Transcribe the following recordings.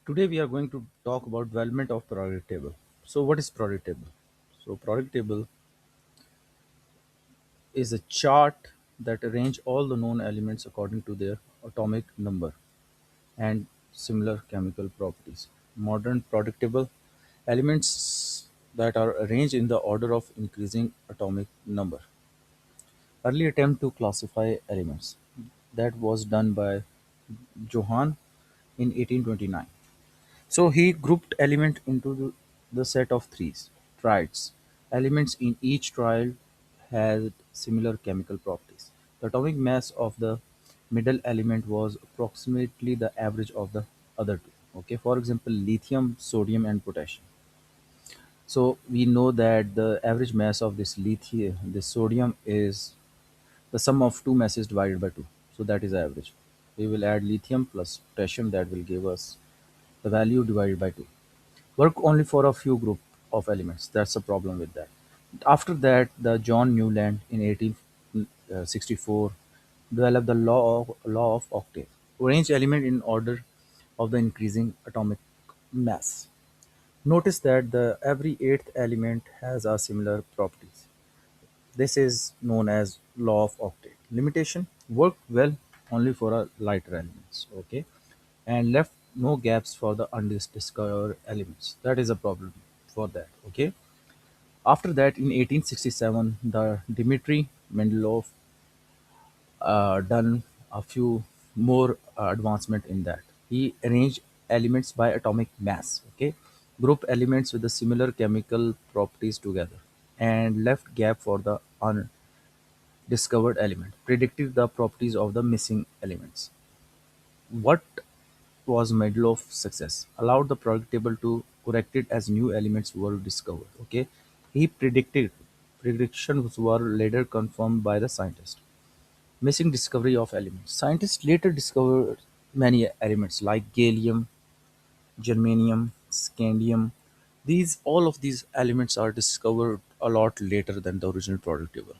Today we are going to talk about development of periodic table. So what is periodic table? So periodic table is a chart that arrange all the known elements according to their atomic number and similar chemical properties. Modern periodic table elements that are arranged in the order of increasing atomic number. Early attempt to classify elements. That was done by Johann in 1829. So he grouped element into the set of threes, triads. Elements in each triad had similar chemical properties. The atomic mass of the middle element was approximately the average of the other two. Okay, for example, lithium, sodium, and potassium. So we know that the average mass of this sodium is the sum of two masses divided by two. So that is average. We will add lithium plus potassium, that will give us the value divided by 2. Work only for a few group of elements. That's the problem with that. After that, the John Newland in 1864 developed the law of octave. Arrange element in order of the increasing atomic mass. Notice that the every eighth element has a similar properties. This is known as law of octave. Limitation worked well only for a lighter elements, okay, and left no gaps for the undiscovered elements. That is a problem for that, okay. After that, in 1867, the Dmitry Mendeleev done a few more advancement in that. He arranged elements by atomic mass, okay, group elements with the similar chemical properties together, and left gap for the undiscovered element, predicted the properties of the missing elements. What was medal of success? Allowed the product table to correct it as new elements were discovered. Okay, he predicted predictions were later confirmed by the scientist. Missing discovery of elements. Scientists later discovered many elements like gallium, germanium, scandium. These all of these elements are discovered a lot later than the original product table.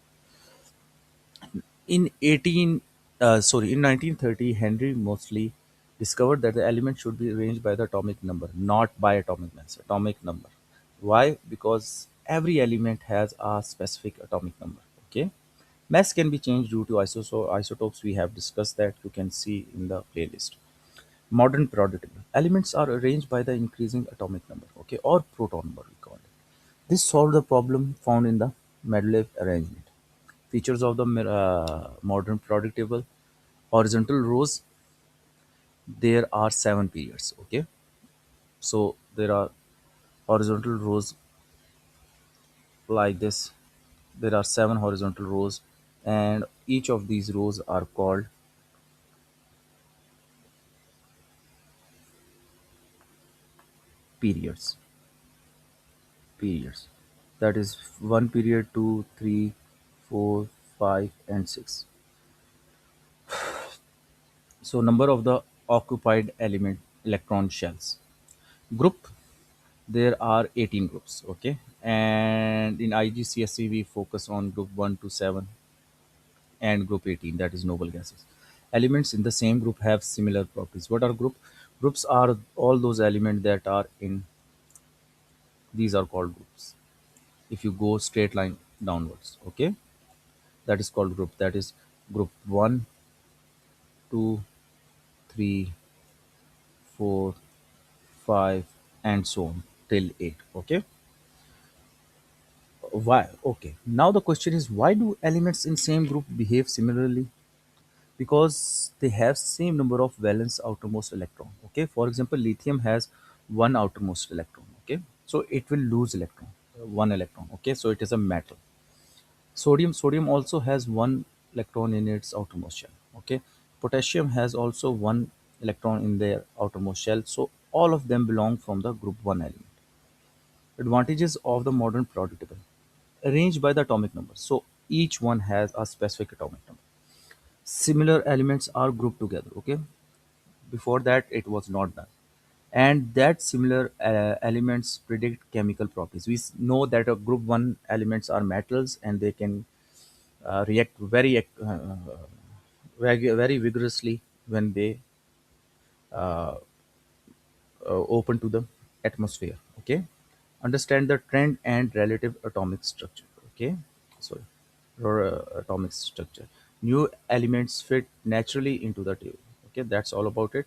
In 1930, Henry Moseley discovered that the element should be arranged by the atomic number, not by atomic mass. Atomic number. Why? Because every element has a specific atomic number. Okay. Mass can be changed due to isotopes. We have discussed that. You can see in the playlist. Modern periodic table. Elements are arranged by the increasing atomic number. Okay, or proton number we call it. This solved the problem found in the Mendeleev arrangement. Features of the modern periodic table: horizontal rows. There are 7 periods. Okay, so there are horizontal rows like this. There are 7 horizontal rows, and each of these rows are called periods. Periods. That is one period, two, three, four, 5, and 6. So number of the occupied element electron shells. Group, there are 18 groups, okay, and in IGCSE we focus on group 1 to 7 and group 18, that is noble gases. Elements in the same group have similar properties. What are groups? Are all those elements that are in these are called groups. If you go straight line downwards, okay, that is called group. That is group 1, 2, 3, 4, 5, and so on till 8. Okay, why? Okay, now the question is, why do elements in same group behave similarly? Because they have same number of valence outermost electron. Okay, for example, lithium has one outermost electron. Okay, so it will lose electron, one electron. Okay, so it is a metal. Sodium also has one electron in its outermost shell. Okay, potassium has also one electron in their outermost shell. So all of them belong from the group 1 element. Advantages of the modern periodic table: arranged by the atomic number, so each one has a specific atomic number. Similar elements are grouped together. Okay, before that it was not done, and that similar elements predict chemical properties. Know that a group 1 elements are metals, and they can react very vigorously when they open to the atmosphere. Okay, understand the trend and relative atomic structure. Okay, sorry, atomic structure. New elements fit naturally into the table. Okay, that's all about it.